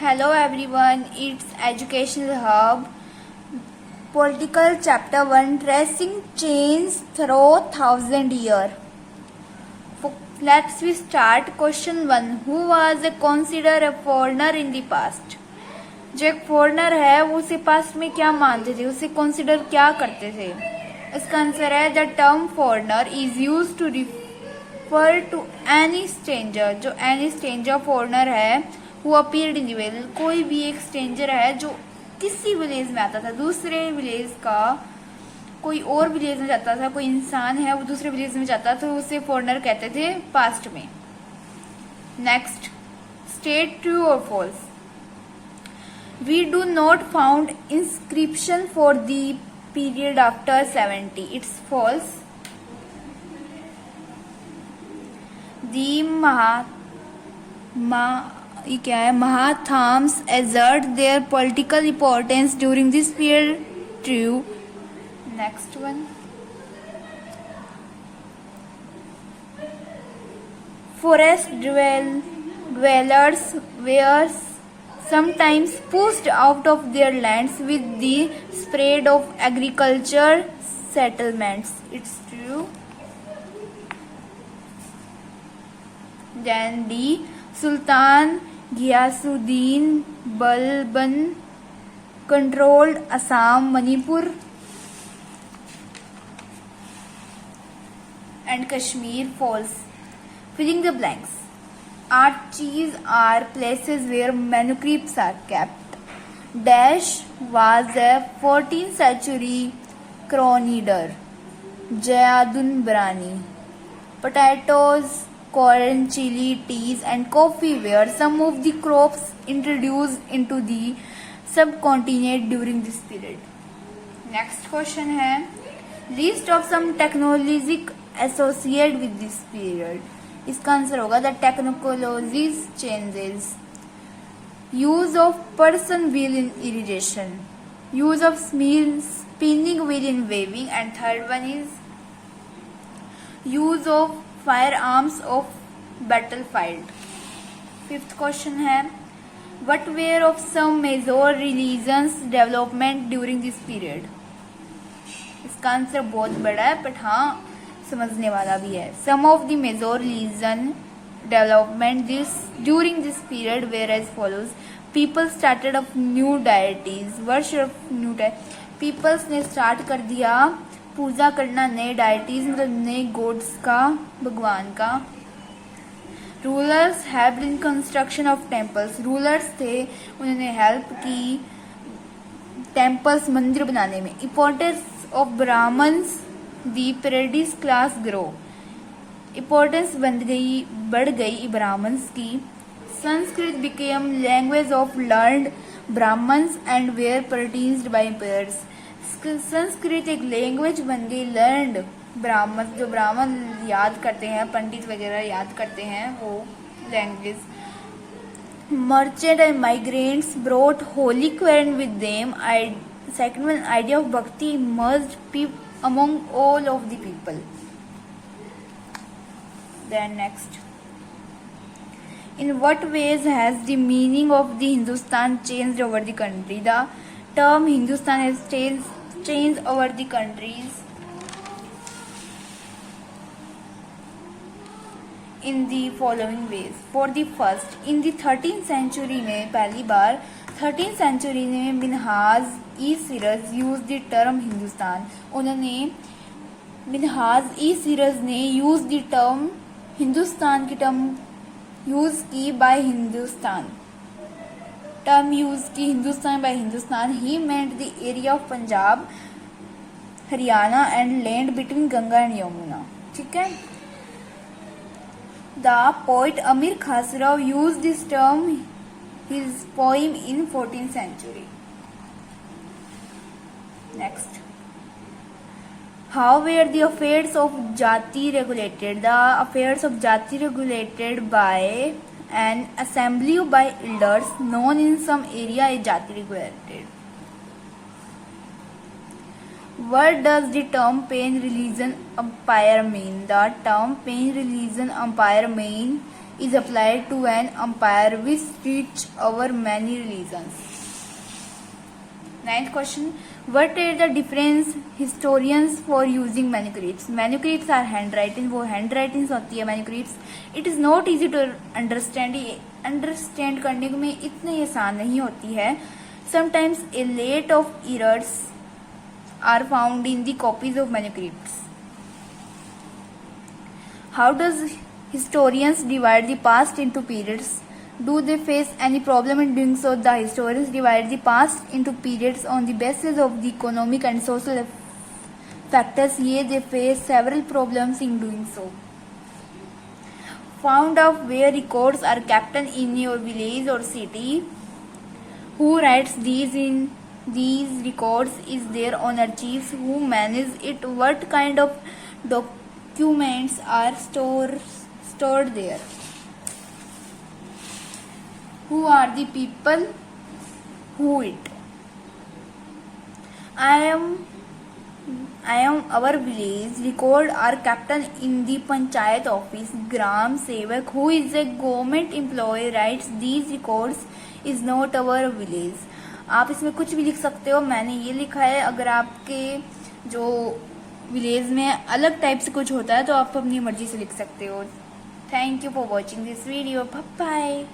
Hello everyone, it's Educational Hub. Political Chapter 1 Tracing Chains Through Thousand Years. Let's we start. Question 1. Who was considered a foreigner in the past? जो एक foreigner है वो उसे past में क्या मानते थे, उसे कंसिडर क्या करते थे? इसका आंसर है the term foreigner is use to refer to any stranger. जो एनी स्ट्रेंजर फॉरनर है who appeared in the village. कोई भी एक स्ट्रेंजर है जो किसी विलेज में आता था, दूसरे विलेज का कोई और विलेज में जाता था, कोई इंसान है वो दूसरे विलेज में जाता था, तो उसे फॉरनर कहते थे पास्ट में. नेक्स्ट, स्टेट ट्रू और false. We do not found inscription for the period after 70. It's false. The Mahathams assert their political importance during this period. True. Next one. Forest dwellers were sometimes pushed out of their lands with the spread of agriculture settlements. It's true. Then the Sultan Ghiyasuddin Balban controlled Assam, Manipur and Kashmir. False. Filling the blanks. Archives are places where manuscripts are kept. Dash was a 14th century croneder. Jayadun Brani. Potatoes, corn, chili, teas and coffee were some of the crops introduced into the subcontinent during this period. Next question है list of some technologies associated with this period. इसका answer होगा the technologies changes. Use of Persian wheel in irrigation, use of spinning wheel in weaving and third one is use of firearms of battlefield. Fifth question है what were of some major religions development during this period. इसका answer बहुत बड़ा है but हाँ समझने वाला भी है. Some of the major religion development this during this period were as follows. People started of new deities, worship new peoples ने स्टार्ट कर दिया पूजा करना नए डायटीज मतलब नए गॉड्स का, भगवान का. Rulers helped in construction of temples, rulers थे उन्होंने हेल्प की टेम्पल्स मंदिर बनाने में. Importance of Brahmins the paradise class grow, importance बढ़ गई ब्राह्मण्स की. Sanskrit became language of learned Brahmins and were practised by empires. Sanskrit एक लैंग्वेज बन गई लर्नड ब्राह्मण, जो ब्राह्मण याद करते हैं, पंडित वगैरह याद करते हैं वो language. Merchant and migrants brought holy Quran with them. Second one idea of bhakti merged among all of the people. Then next, in what ways has the meaning of the Hindustan changed over the country? The term Hindustan has changed over the countries in the following ways. For the first, in the 13th century में पहली बार 13th century में Minhaj i Siraj use the term Hindustan. उन्होंने मिनहाज ई सीरज ने use the term Hindustan की term use की by Hindustan. Term use की Hindustan by Hindustan. He meant the area of Punjab, Haryana and land between Ganga and Yamuna. ठीक है. The poet Amir Khusrau use this term his poem in 14th century. Next, how were the affairs of Jati regulated? The affairs of Jati regulated by an assembly by elders known in some area as Jati regulated. What does the term pain religion umpire mean? The term pain religion umpire mean is applied to an empire which reached over many religions. Ninth question. What are the difference historians for using manuscripts? Manuscripts are handwriting. वो handwritings होती है manuscripts. It is not easy to understand. ये understand करने में इतनी आसान नहीं होती है. Sometimes a lot of errors are found in the copies of manuscripts. How does historians divide the past into periods? Do they face any problem in doing so? The historians divide the past into periods on the basis of the economic and social factors. Yet they face several problems in doing so. Found out where records are kept in your village or city. Who writes these records? Is there owner chiefs who manage it? What kind of documents are stored there? Who are the people who it? I am our village record are kept in the panchayat office. Gram sevak, who is a government employee, writes these records is not our village. आप इसमें कुछ भी लिख सकते हो. मैंने ये लिखा है. अगर आपके जो विलेज में अलग टाइप से कुछ होता है तो आप अपनी मर्जी से लिख सकते हो. Thank you for watching this video. Bye bye.